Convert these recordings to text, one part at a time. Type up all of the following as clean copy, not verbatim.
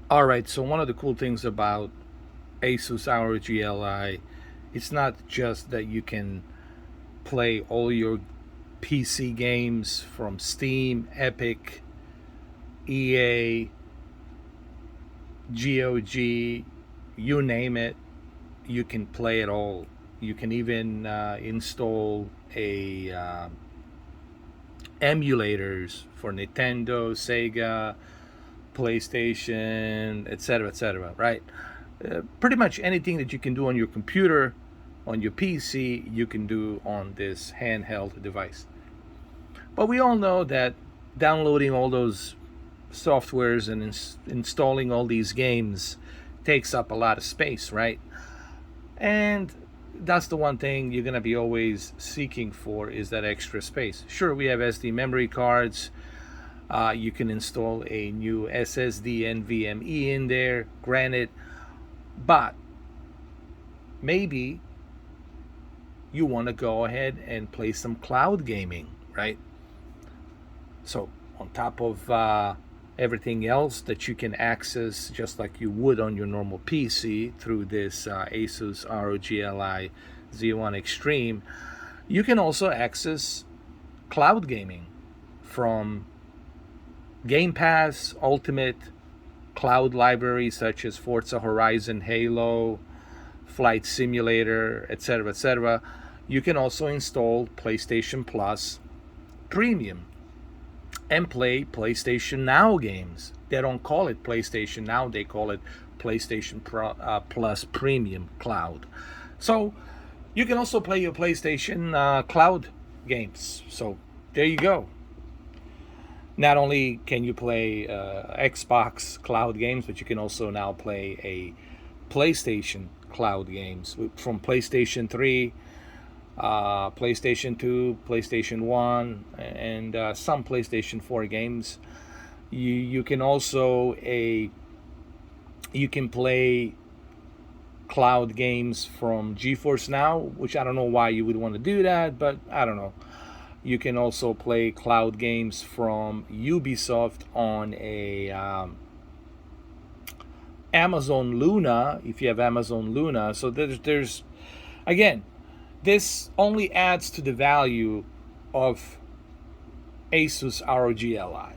All right, so one of the cool things about Asus ROG Li, it's not just that you can play all your PC games from Steam, Epic, EA, GOG, you name it, you can play it all. You can even install a emulators for Nintendo, Sega, PlayStation, etc., etc. Right? Pretty much anything that you can do on your computer, on your PC, you can do on this handheld device. But we all know that downloading all those softwares and installing all these games takes up a lot of space, right? And that's the one thing you're going to be always seeking for is that extra space. Sure, we have SD memory cards. You can install a new SSD NVMe in there, granted, but maybe you want to go ahead and play some cloud gaming, right? So, on top of everything else that you can access just like you would on your normal PC through this Asus ROG Li Z1 Extreme, you can also access cloud gaming from Game Pass, Ultimate, cloud libraries such as Forza Horizon, Halo, Flight Simulator, etc., etc. You can also install PlayStation Plus Premium and play PlayStation Now games. They don't call it PlayStation Now, they call it PlayStation Plus Premium Cloud. So you can also play your PlayStation Cloud games. So there you go. Not only can you play Xbox Cloud games, but you can also now play a PlayStation Cloud games from PlayStation 3, PlayStation 2, PlayStation 1, and some PlayStation 4 games. You can also you can play cloud games from GeForce Now, which I don't know why you would want to do that, but I don't know. You can also play cloud games from Ubisoft on a Amazon Luna, if you have Amazon Luna. So there's again, this only adds to the value of Asus ROG Li,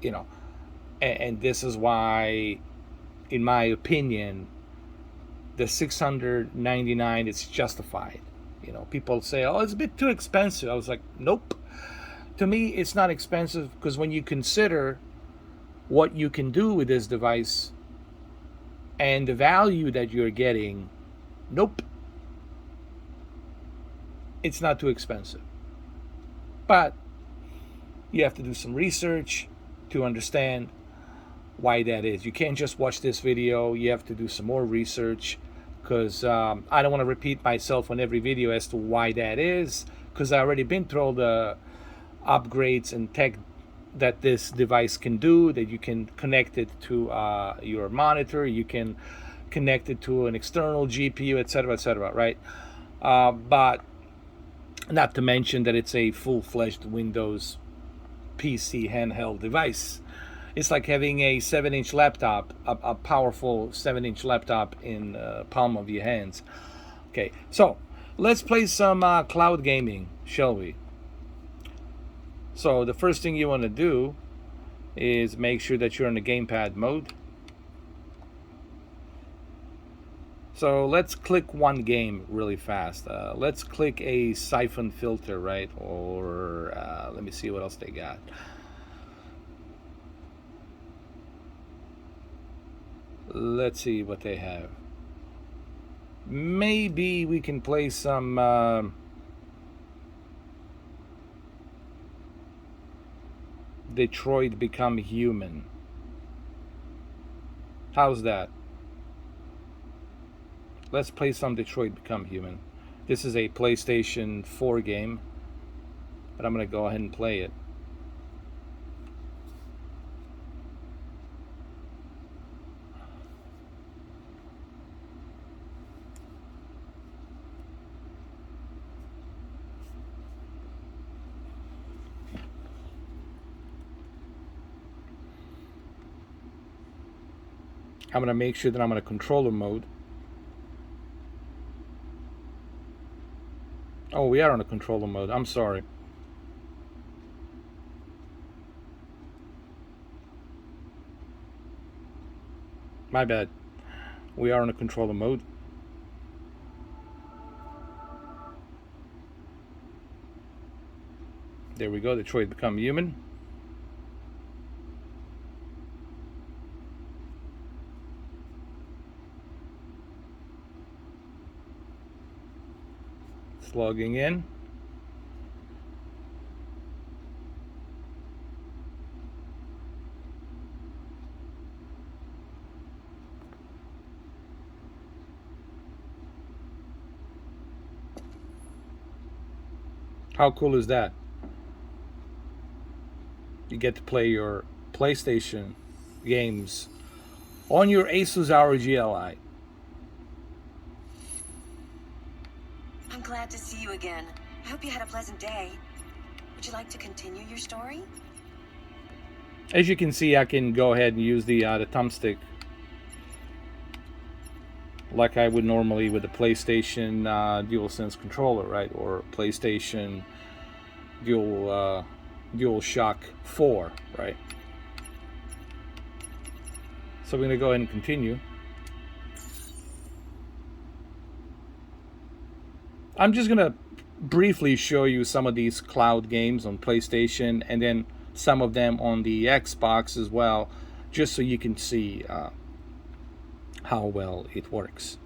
you know, and this is why, in my opinion, the 699 is justified. You know, people say, "Oh, it's a bit too expensive." I was like, "Nope." To me, it's not expensive because when you consider what you can do with this device and the value that you're getting, nope, it's not too expensive. But you have to do some research to understand why that is. You can't just watch this video, you have to do some more research because I don't want to repeat myself on every video as to why that is, because I already been through all the upgrades and tech that this device can do, that you can connect it to your monitor, you can connect it to an external GPU, etc., right? But not to mention that it's a full-fledged Windows PC handheld device. It's like having a 7-inch laptop, a powerful 7-inch laptop in the palm of your hands. Okay, so let's play some cloud gaming, shall we? So the first thing you want to do is make sure that you're in the gamepad mode. So let's click one game really fast. Let's click a siphon filter, right? Or let me see what else they got. Let's see what they have. Maybe we can play some Detroit Become Human. How's that? Let's play some Detroit Become Human. This is a PlayStation 4 game, but I'm going to go ahead and play it. I'm going to make sure that I'm in a controller mode. Oh, we are on a controller mode. I'm sorry. My bad. We are on a controller mode. There we go. Detroit Become Human. It's logging in. How cool is that? You get to play your PlayStation games on your Asus ROG Li. I'm glad to see you again. I hope you had a pleasant day. Would you like to continue your story? As you can see, I can go ahead and use the thumbstick like I would normally with the PlayStation DualSense controller, right? Or PlayStation DualShock 4, right? So we're going to go ahead and continue. I'm just going to briefly show you some of these cloud games on PlayStation and then some of them on the Xbox as well, just so you can see how well it works.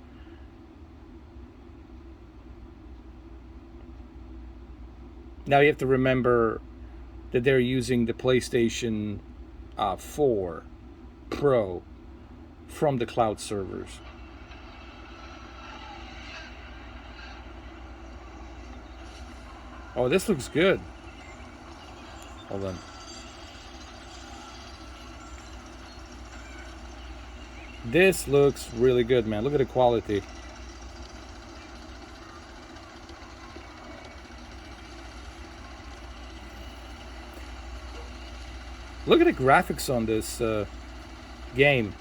Now you have to remember that they're using the PlayStation 4 Pro from the cloud servers. Oh, this looks good. Hold on. This looks really good, man. Look at the quality. Look at the graphics on this game.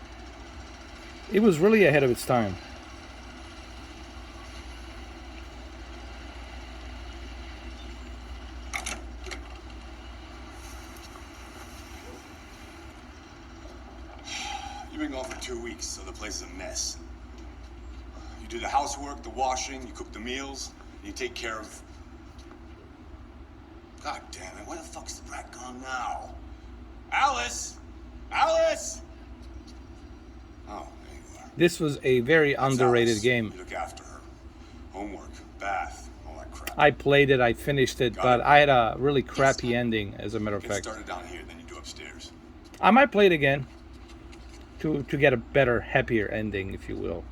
It was really ahead of its time. You've been gone for 2 weeks, so the place is a mess. You do the housework, the washing, you cook the meals, and you take care of... God damn it, where the fuck's the brat gone now? Alice! Alice! Oh, there you are. This was a very underrated Alice. game. You look after her. Homework, bath, all that crap. I played it, I finished it, Got but it. I had a really crappy ending, as a matter of Get fact. started down here, then you do upstairs. I might play it again to get a better, happier ending, if you will.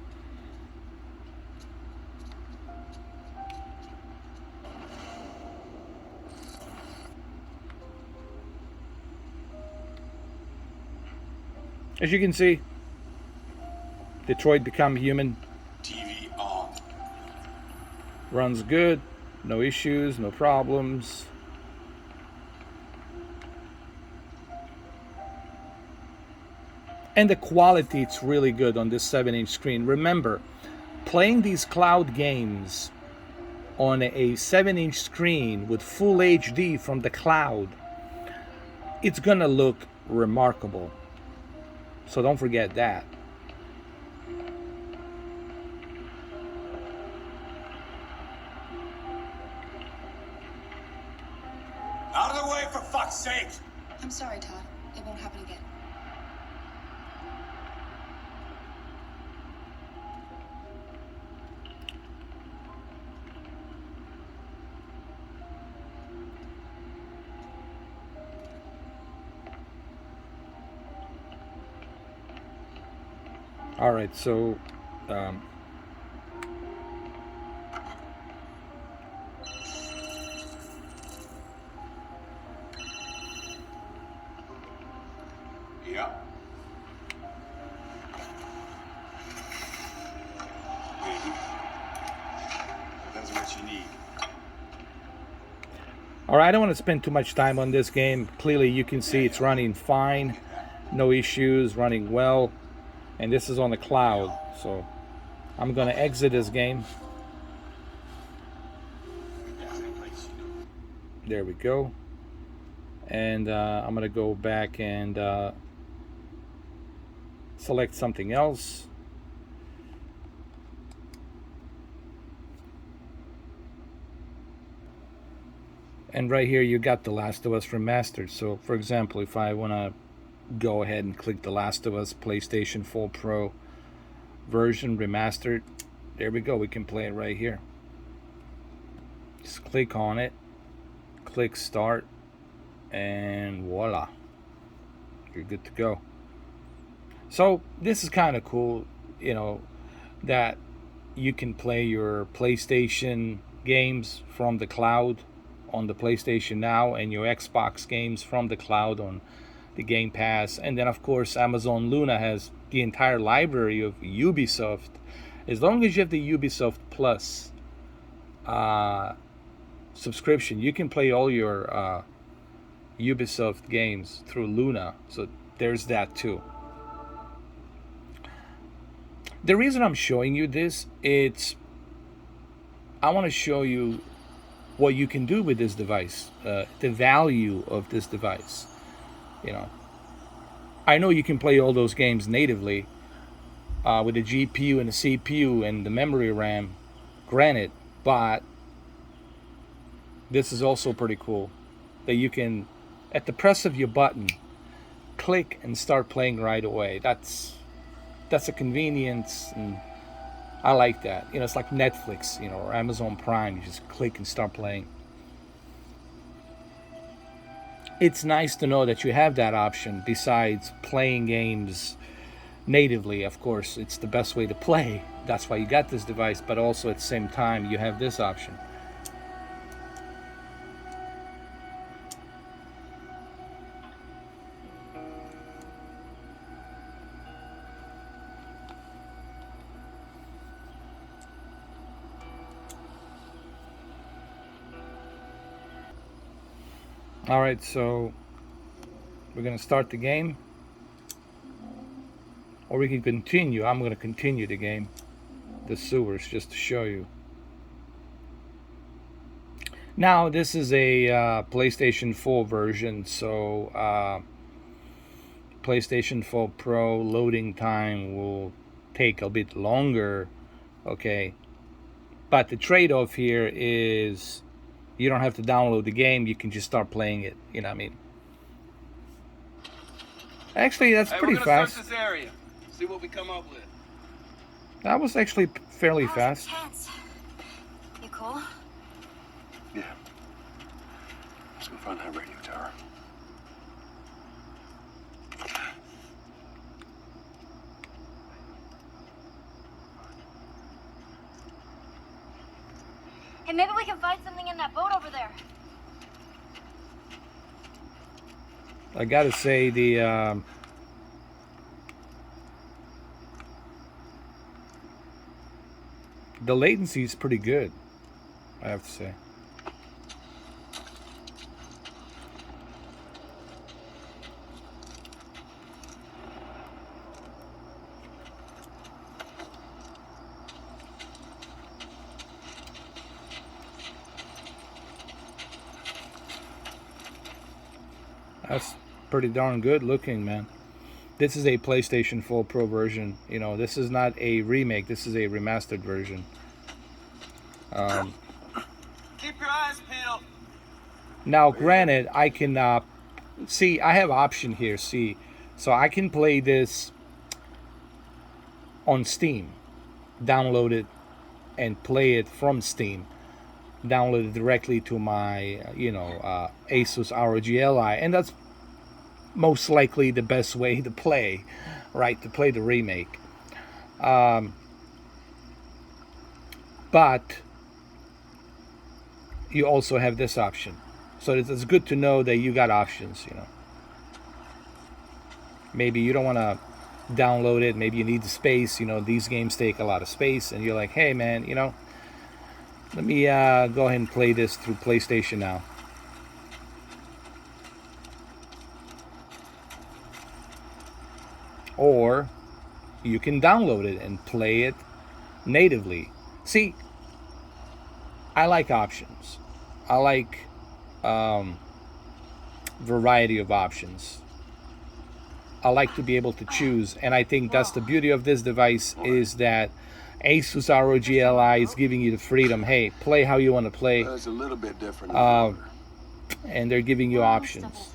As you can see, Detroit Become Human TV on. runs good, no issues, no problems. And the quality, it's really good on this 7-inch screen. Remember, playing these cloud games on a 7-inch screen with full HD from the cloud, it's gonna look remarkable. So don't forget that. Out of the way, for fuck's sake! I'm sorry, Todd. It won't happen again. All right, so Yeah. Maybe. Depends on what you need. all right, I don't want to spend too much time on this game. Clearly, you can see it's running fine, no issues, running well. and this is on the cloud. So I'm gonna exit this game. There we go. And I'm gonna go back and select something else. And right here you got The Last of Us Remastered. So for example, if I want to go ahead and click The Last of Us PlayStation 4 Pro version remastered, there we go, we can play it right here. Just click on it, click start, and voila, you're good to go. So this is kind of cool, you know, that you can play your PlayStation games from the cloud on the PlayStation Now, and your Xbox games from the cloud on the Game Pass. And then of course Amazon Luna has the entire library of Ubisoft. As long as you have the Ubisoft Plus subscription, you can play all your Ubisoft games through Luna. So there's that too. The reason I'm showing you this, I want to show you what you can do with this device, the value of this device. You know, I know you can play all those games natively with the GPU and the CPU and the memory RAM, granted, but this is also pretty cool that you can, at the press of your button, click and start playing right away. That's a convenience, and I like that. You know, it's like Netflix, you know, or Amazon Prime. You just click and start playing. It's nice to know that you have that option besides playing games natively. Of course, it's the best way to play. That's why you got this device, but also at the same time, you have this option. All right, so we're going to start the game, or we can continue. I'm going to continue the game, the sewers, just to show you. Now, this is a PlayStation 4 version, so PlayStation 4 Pro loading time will take a bit longer, okay? But the trade-off here is you don't have to download the game. You can just start playing it. You know what I mean? Actually, that's pretty fast. Search this area. See what we come up with. That was actually fairly fast. Chance. You cool? Yeah. Let's go find that radio tower. Hey, maybe we can find something in that boat over there. I gotta say the latency is pretty good, I have to say. That's pretty darn good looking, man. This is a PlayStation 4 Pro version. You know, this is not a remake. This is a remastered version. Keep your eyes peeled. Now, granted, I can see. I have option here. See, so I can play this on Steam, download it, and play it from Steam. Download it directly to my, Asus ROG Li, and that's most likely the best way to play, right? To play the remake. But you also have this option, so it's good to know that you got options. You know, maybe you don't want to download it. Maybe you need the space. You know, these games take a lot of space, and you're like, hey, man, you know, let me go ahead and play this through PlayStation Now. Or you can download it and play it natively. See, I like options. I like variety of options. I like to be able to choose, and I think that's the beauty of this device, is that Asus ROG Li is giving you the freedom. Hey, play how you want to play, It's a little bit different. and they're giving you options.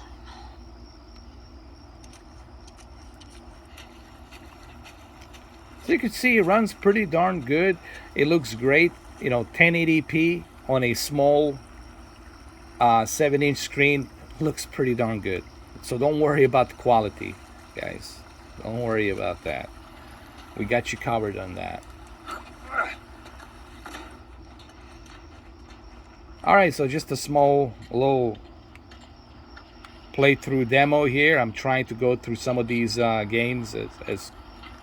So you can see it runs pretty darn good. It looks great, 1080p on a small 7-inch screen. Looks pretty darn good. So don't worry about the quality, guys. Don't worry about that. We got you covered on that. All right, so just a small little playthrough demo here. I'm trying to go through some of these games as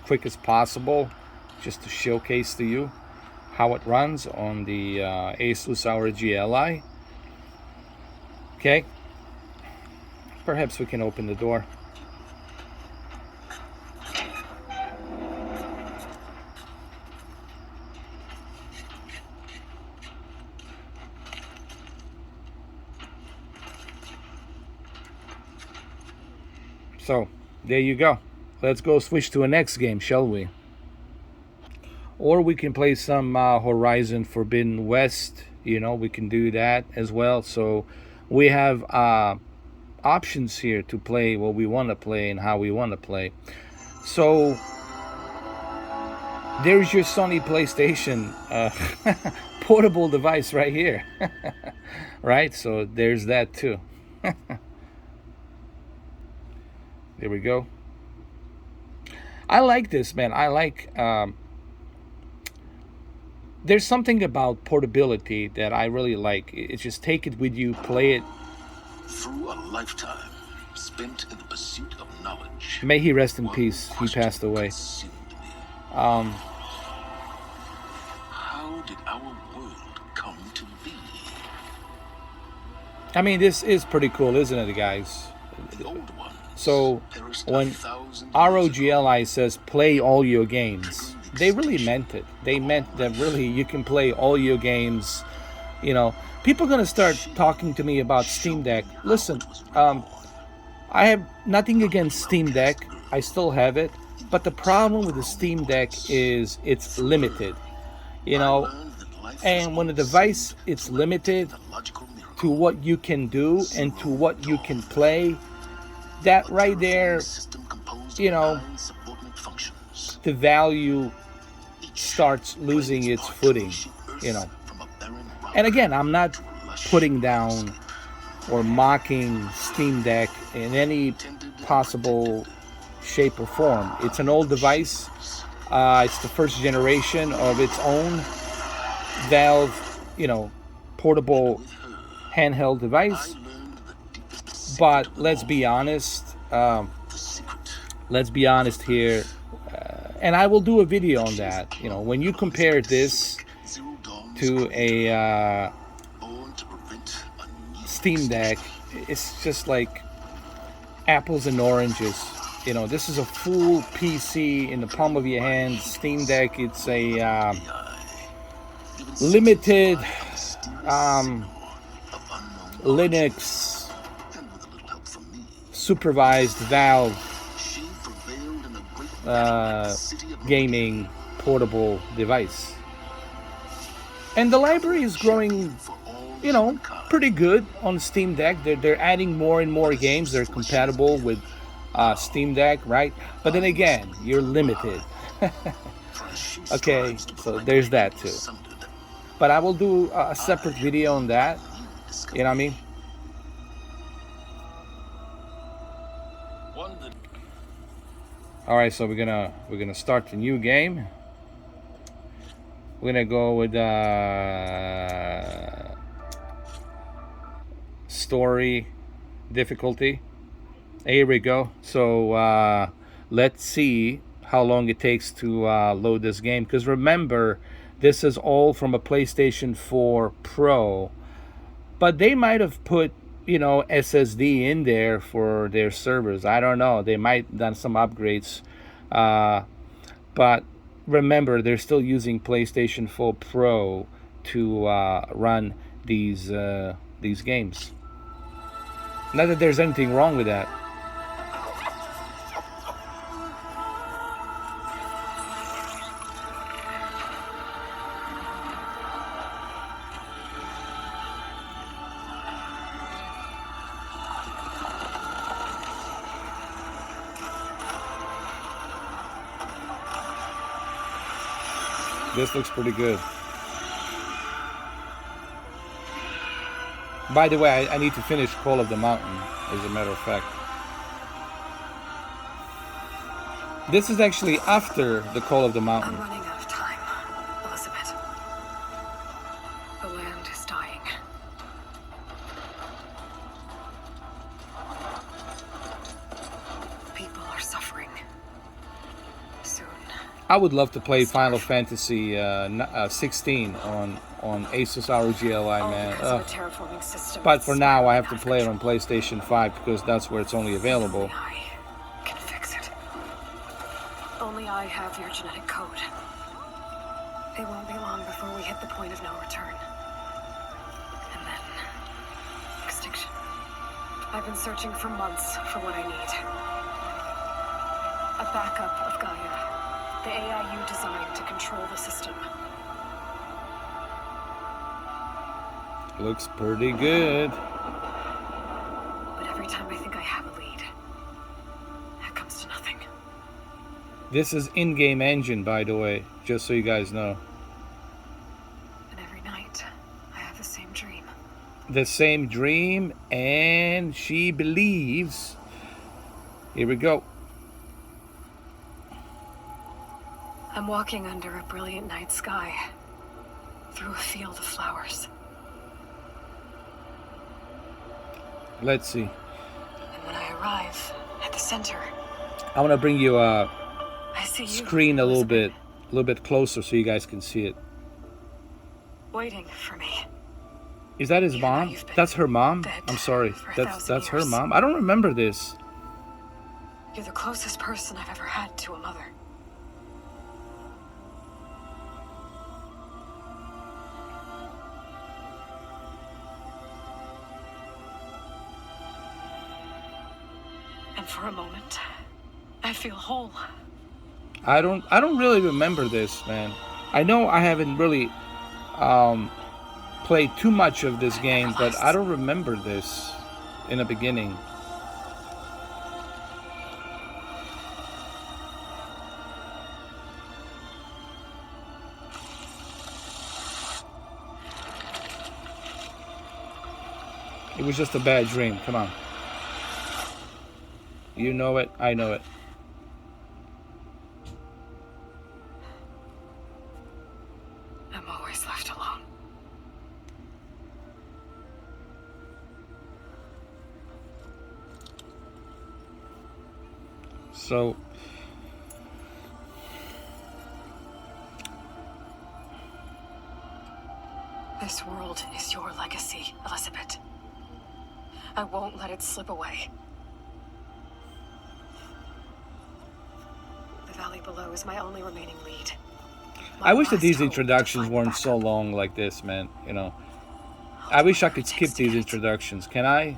quick as possible, just to showcase to you how it runs on the Asus ROG Li. Okay, perhaps we can open the door. So there you go. Let's go switch to a next game, shall we? Or we can play some Horizon Forbidden West. We can do that as well. So we have options here to play what we want to play and how we want to play. So there's your Sony PlayStation portable device right here. Right? So there's that too. There we go. I like this, man. I like there's something about portability that I really like. It's just take it with you, play it. Through a lifetime spent in the pursuit of knowledge. May he rest in peace. He passed away. How did our world come to be? I mean, this is pretty cool, isn't it, guys? The old ones So when ROG Li says play all your games, they really meant it. They meant that really you can play all your games. People are going to start talking to me about Steam Deck. Listen, I have nothing against Steam Deck. I still have it. But the problem with the Steam Deck is it's limited. And when a device is limited to what you can do and to what you can play, that right there, the value starts losing its footing, And again, I'm not putting down or mocking Steam Deck in any possible shape or form. It's an old device. It's the first generation of its own Valve, portable handheld device. But let's be honest. Let's be honest here. And I will do a video on that. When you compare this to a Steam Deck, it's just like apples and oranges. This is a full PC in the palm of your hand. Steam Deck, it's a limited Linux supervised Valve gaming portable device. And the library is growing, pretty good on Steam Deck. They're adding more and more games that are compatible with Steam Deck, right? But then again, you're limited. Okay, so there's that too. But I will do a separate video on that. You know what I mean? All right, so we're gonna start the new game. We're gonna go with story difficulty. Here we go. So let's see how long it takes to load this game. Because remember, this is all from a PlayStation 4 Pro, but they might have put SSD in there for their servers. I don't know. They might have done some upgrades. But remember, they're still using PlayStation 4 Pro to run these games. Not that there's anything wrong with that. This looks pretty good. By the way, I need to finish Call of the Mountain, as a matter of fact. This is actually after the Call of the Mountain. I'm running out of time, Elizabeth. The land is dying. People are suffering. Soon. I would love to play Final Fantasy 16 on Asus ROG Li, man. Because of the terraforming system. But for now, I have to play it on PlayStation 5 because that's where it's only available. Only I can fix it. Only I have your genetic code. It won't be long before we hit the point of no return. And then... extinction. I've been searching for months for what I need. A backup of Gaia. The AI you designed to control the system. Looks pretty good. But every time I think I have a lead, it comes to nothing. This is in-game engine, by the way, just so you guys know. And every night, I have the same dream. The same dream, and she believes. Here we go. I'm walking under a brilliant night sky, through a field of flowers. Let's see. And when I arrive at the center, I want to bring you a I see you, screen a Elizabeth, little bit closer so you guys can see it. waiting for me. Is that his Even though mom? you've been That's her mom? dead I'm sorry. for That's 1,000 her years. mom. I don't remember this. You're the closest person I've ever had to a mother. And for a moment, I feel whole. I don't really remember this, man. I know I haven't really played too much of this game, but I don't remember this in the beginning. It was just a bad dream. Come on. You know it. I know it. I'm always left alone. So This world is your legacy, Elizabeth. I won't let it slip away. The valley below is my only remaining lead. I wish that these introductions weren't so long like this, man. You know, I wish I could skip these introductions. Can I?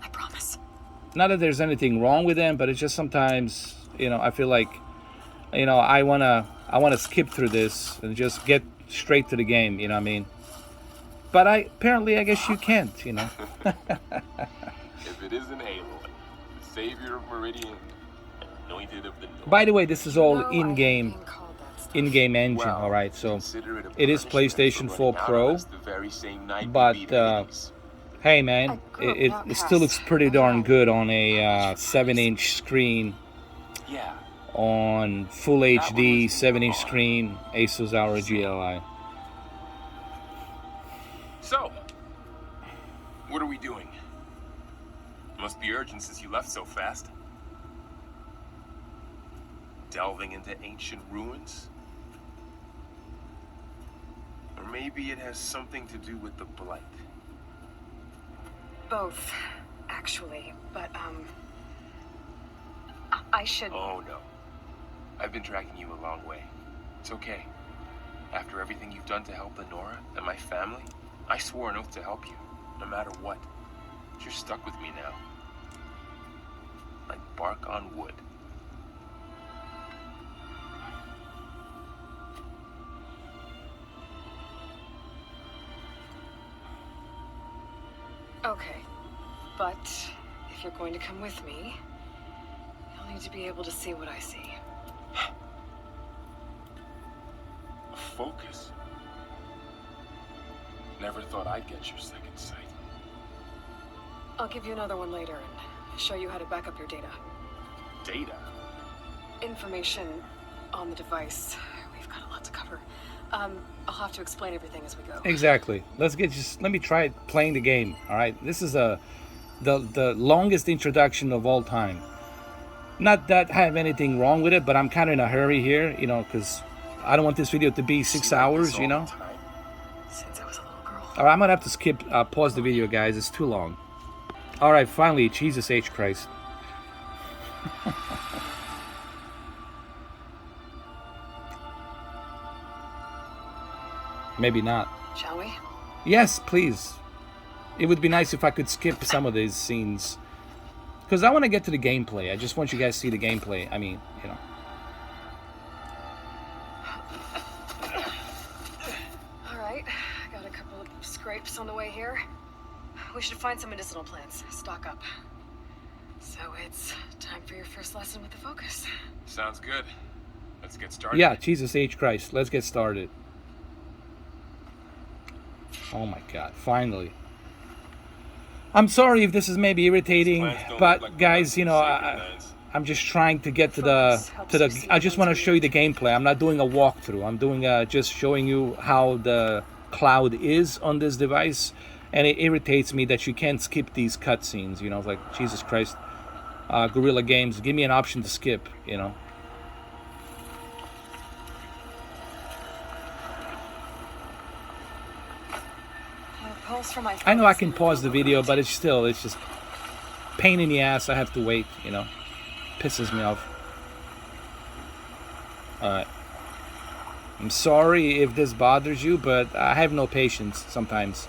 I promise. Not that there's anything wrong with them, but it's just sometimes, you know, I feel like, you know, I wanna skip through this and just get straight to the game. You know what I mean? But I guess you can't. You know. If it isn't Aloy, savior of Meridian, anointed of the North. By the way, this is all No, I in-game. ain't being called that stuff. In-game engine, Well, all right. So consider a it is punishment PlayStation for 4 running out Pro, on us the very same night we but beat Hades. hey, man, I grew up it out still looks past pretty the darn line. good on a 7-inch screen, Yeah, on full one HD was 7-inch on. screen, Asus ROG Li. so, what are we doing? Must be urgent since you left so fast. Delving into ancient ruins? Or maybe it has something to do with the Blight. Both, actually. But, I should... Oh no. I I've been dragging you a long way. It's okay. After everything you've done to help Lenora and my family, I swore an oath to help you, no matter what. You're stuck with me now. Like bark on wood. Okay, but if you're going to come with me, you'll need to be able to see what I see. Focus. Never thought I'd get your second sight. I'll give you another one later and show you how to back up your data. Data? Information on the device. We've got a lot to cover. I'll have to explain everything as we go. Exactly. Let me try playing the game. All right. This is the longest introduction of all time. Not that I have anything wrong with it, but I'm kind of in a hurry here, you know, because I don't want this video to be 6 hours, you know. Since I was a little girl. All right, I'm gonna have to pause the video, guys. It's too long. All right, finally, Jesus H. Christ. Maybe not. Shall we? Yes, please. It would be nice if I could skip some of these scenes. Because I want to get to the gameplay. I just want you guys to see the gameplay. I mean, you know. Alright, got a couple of scrapes on the way here. We should find some medicinal plants. Stock up. So it's time for your first lesson with the focus. Sounds good. Let's get started. Yeah, Jesus H. Christ. Let's get started. Oh my God, finally. I'm sorry if this is maybe irritating, but guys, you know, I'm just trying to get to the I just want to show you the gameplay. I'm not doing a walkthrough. I'm doing just showing you how the cloud is on this device, and it irritates me that you can't skip these cutscenes, you know, like Jesus Christ. Guerrilla Games, give me an option to skip, you know. I know I can pause the video, but it's just pain in the ass. I have to wait, you know. Pisses me off. Alright. I'm sorry if this bothers you, but I have no patience sometimes.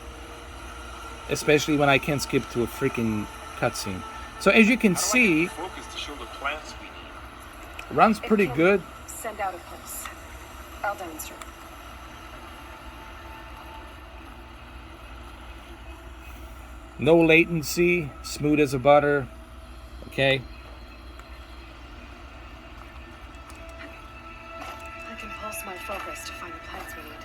Especially when I can't skip to a freaking cutscene. So as you can see, runs pretty good. Send out a pulse. I'll demonstrate. No latency, smooth as a butter. Okay. I can pulse my focus to find the plants we need.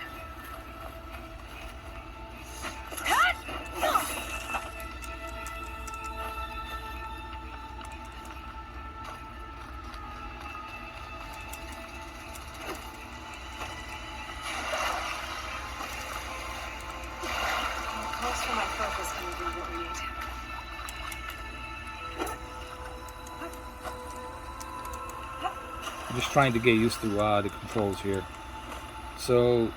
Pulse for my focus can be what we need. I'm just trying to get used to the controls here. So,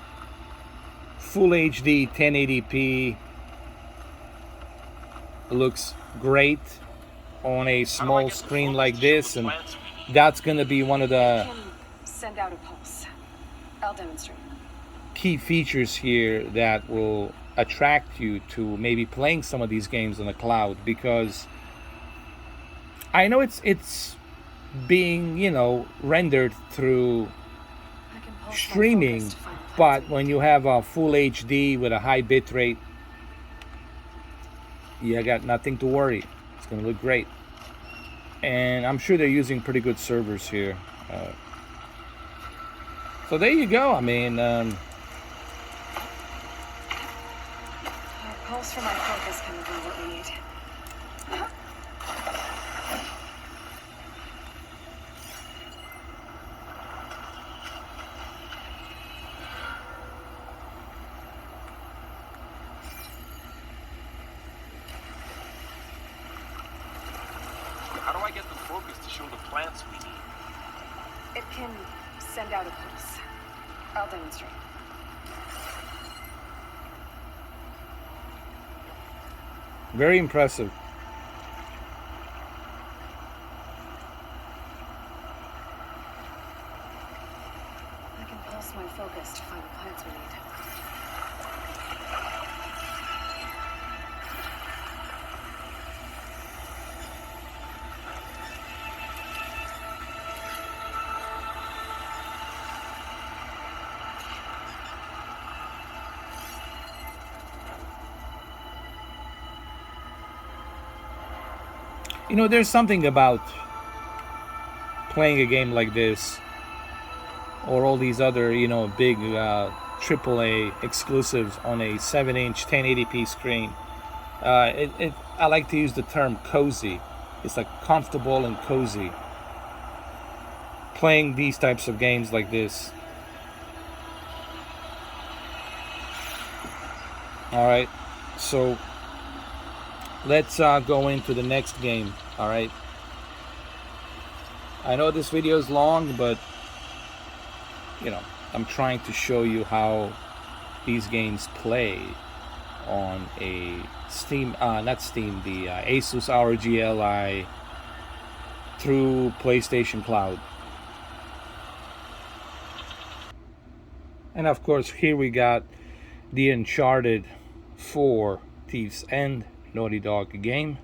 full HD, 1080p. Looks great on a small screen like this, and that's gonna be one of the Send out a pulse. I'll demonstrate. key features here that will attract you to maybe playing some of these games on the cloud, because I know it's being, you know, rendered through I can pulse streaming, my focus to find the plants but we need. when you have a full HD with a high bit rate, you got nothing to worry. It's gonna look great, and I'm sure they're using pretty good servers here. So there you go. I mean, A pulse for my focus can be what we need. How do I get the focus to show the plants we need? It can send out a pulse. I'll demonstrate. very impressive. adjust my focus to find the plants we need. You know, there's something about playing a game like this, or all these other, you know, big AAA exclusives on a 7-inch 1080p screen. I like to use the term cozy. It's like comfortable and cozy. Playing these types of games like this. All right, so let's go into the next game. All right. I know this video is long, but you know, I'm trying to show you how these games play on a Steam, not Steam, the Asus ROG Li through PlayStation Cloud. And of course, here we got the Uncharted 4 Thieves End Naughty Dog game.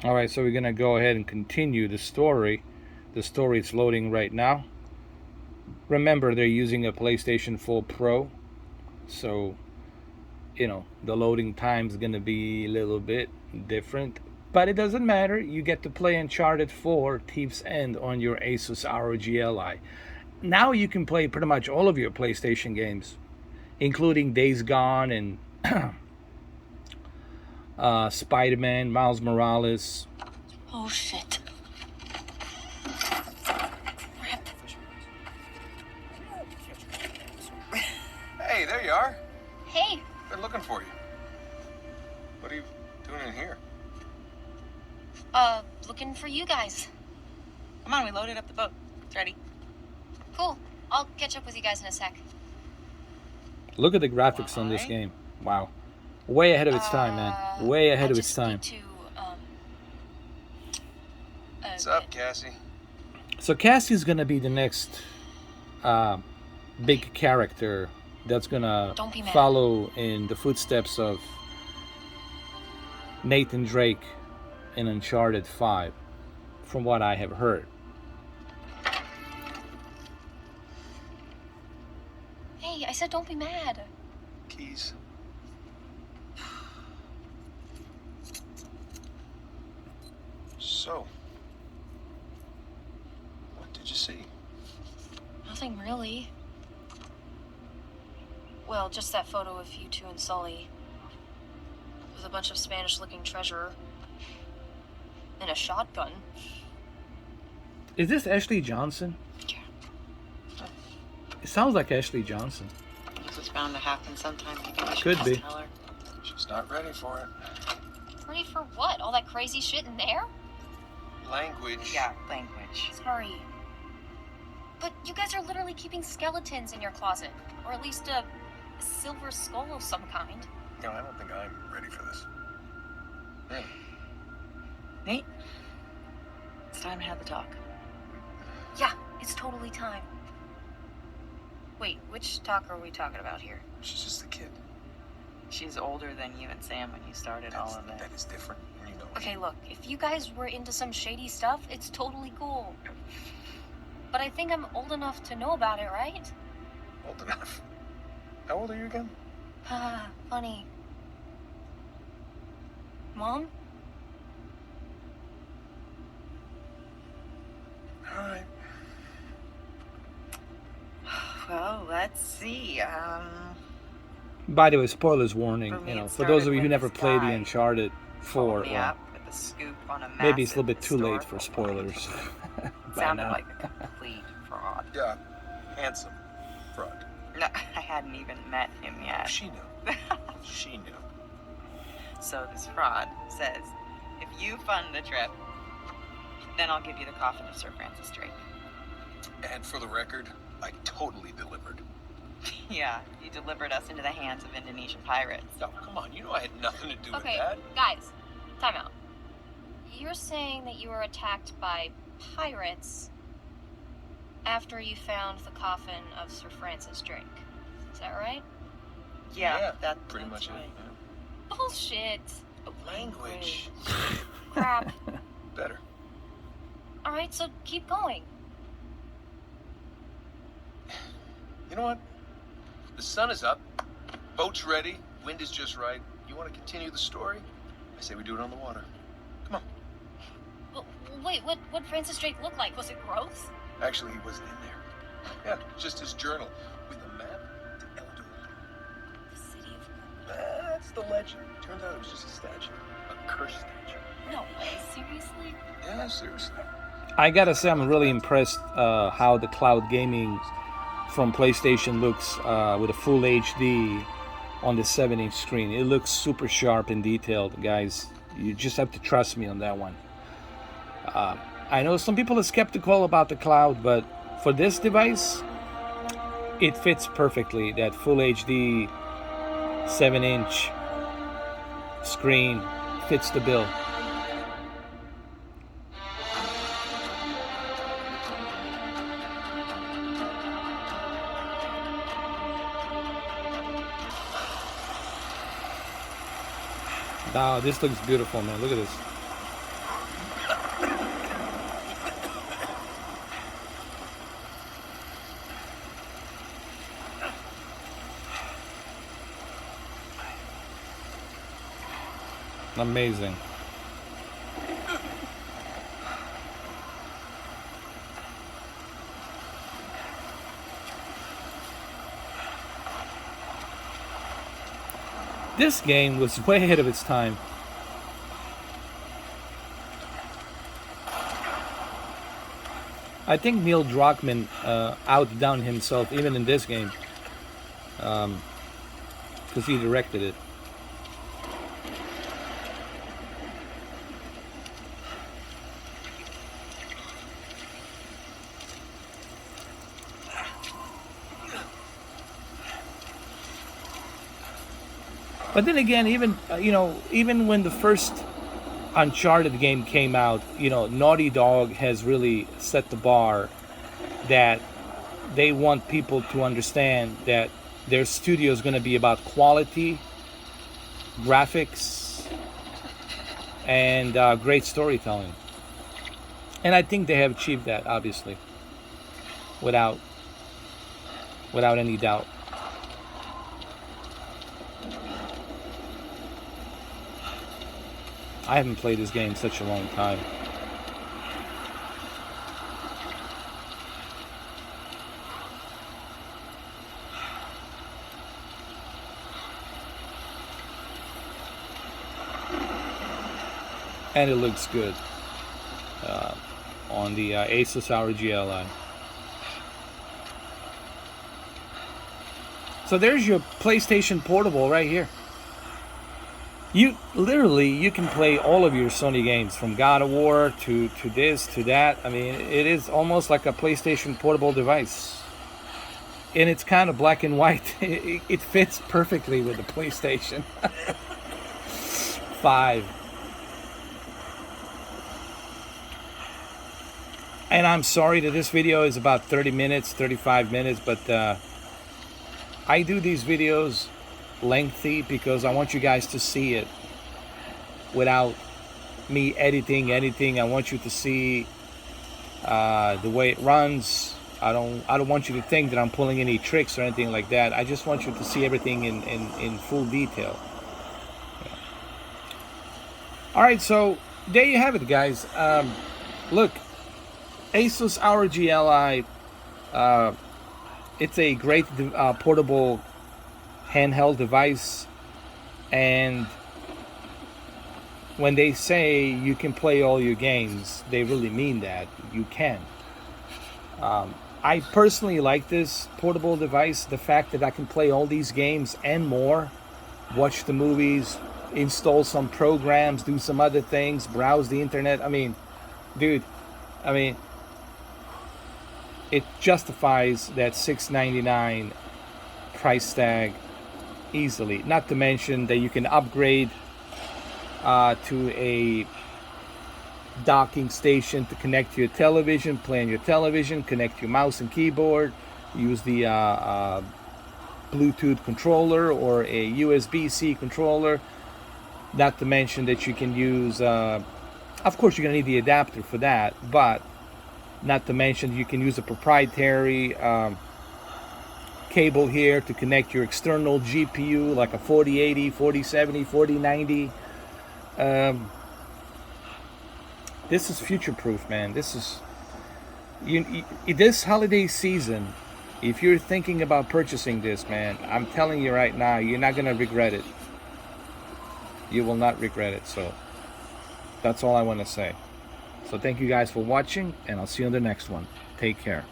All right, so we're gonna go ahead and continue the story. The story is loading right now. Remember, they're using a PlayStation 4 Pro, so you know the loading time is gonna be a little bit different, but it doesn't matter. You get to play Uncharted 4 Thief's End on your Asus ROG Li. Now you can play pretty much all of your PlayStation games, including Days Gone and Spider-Man, Miles Morales. Oh shit. Hey, there you are. Hey, Been looking for you. What are you doing in here? looking for you guys. Come on, we loaded up the boat. It's ready. Cool. I'll catch up with you guys in a sec. Look at the graphics on this Why? game. Wow. Way ahead of its time, man. Way ahead of its time. What's up, Cassie? So Cassie's gonna be the next big character that's gonna Don't be mad. follow in the footsteps of Nathan Drake in Uncharted 5, from what I have heard. Hey, I said don't be mad. Keys. So, what did you see? Nothing really. Well, just that photo of you two and Sully. With a bunch of Spanish-looking treasure. And a shotgun. Is this Ashley Johnson? Yeah. It sounds like Ashley Johnson. This is bound to happen sometime. Maybe we should Could just be. tell her. She's not ready for it. Ready for what? All that crazy shit in there? Language. Yeah, language. Sorry. But you guys are literally keeping skeletons in your closet. Or at least a silver skull of some kind. No, I don't think I'm ready for this. Really? Nate, it's time to have the talk. Yeah, it's totally time. Wait, which talk are we talking about here? She's just a kid. She's older than you and Sam when you started all of it. That is different, and you know it. Okay, look, if you guys were into some shady stuff, it's totally cool. But I think I'm old enough to know about it, right? Old enough. How old are you again? Haha, funny. Mom? All right. Well, let's see. By the way, spoilers warning. For me, You know, it for those of started you who when never this played the guy Uncharted 4, called me well, up with a scoop on a maybe it's a little bit massive too late for historical spoilers. find. by Sounded now. like a complete fraud. Yeah, handsome fraud. No, I hadn't even met him yet. She knew. She knew. So this fraud says, if you fund the trip, Then I'll give you the coffin of Sir Francis Drake. And for the record, I totally delivered. Yeah, you delivered us into the hands of Indonesian pirates. No, come on, you know I had nothing to do Okay, with that. guys, time out. You're saying that you were attacked by pirates after you found the coffin of Sir Francis Drake. Is that right? Yeah, that's that's pretty much right. it. Yeah. Bullshit. Language. Crap. Better. Alright, so keep going. You know what? The sun is up. Boat's ready. Wind is just right. You want to continue the story? I say we do it on the water. Come on. Well, wait, what Francis Drake look like? Was it gross? Actually, he wasn't in there. Yeah, just his journal with a map to El Dorado. The city of... That's the legend. Turns out it was just a statue. A cursed statue. No way, seriously? Yeah, seriously. I gotta say, I'm really impressed how the cloud gaming from PlayStation looks with a full HD on the 7-inch screen. It looks super sharp and detailed, guys. You just have to trust me on that one. I know some people are skeptical about the cloud, but for this device, it fits perfectly. That full HD 7-inch screen fits the bill. Wow, this looks beautiful, man. Look at this. Amazing. This game was way ahead of its time. I think Neil Druckmann outdone himself even in this game, because he directed it. But then again, even even when the first Uncharted game came out, Naughty Dog has really set the bar that they want people to understand that their studio is going to be about quality, graphics, and great storytelling. And I think they have achieved that, obviously, without any doubt. I haven't played this game in such a long time. And it looks good on the Asus ROG Li. So there's your PlayStation Portable right here. You can play all of your Sony games, from God of War to this to that. I mean, it is almost like a PlayStation Portable device, and it's kind of black and white. It fits perfectly with the PlayStation 5. And I'm sorry that this video is about 30 minutes, 35 minutes, but I do these videos lengthy because I want you guys to see it without me editing anything. I want you to see the way it runs. I don't want you to think that I'm pulling any tricks or anything like that. I just want you to see everything in full detail. Yeah. All right, so there you have it, guys. Look, Asus ROG Li. It's a great portable handheld device, and when they say you can play all your games, they really mean that. You can. I personally like this portable device, the fact that I can play all these games and more, watch the movies, install some programs, do some other things, browse the internet. I mean, dude, I mean, it justifies that $699 price tag easily. Not to mention that you can upgrade to a docking station to connect to your television, play on your television, connect your mouse and keyboard, use the Bluetooth controller or a USB-C controller. Not to mention that you can use, of course you're going to need the adapter for that, but not to mention you can use a proprietary cable here to connect your external GPU, like a 4080, 4070, 4090. This is future-proof, man. This is this holiday season. If you're thinking about purchasing this, man, I'm telling you right now, you're not gonna regret it. You will not regret it. So that's all I want to say. So thank you guys for watching, and I'll see you on the next one. Take care.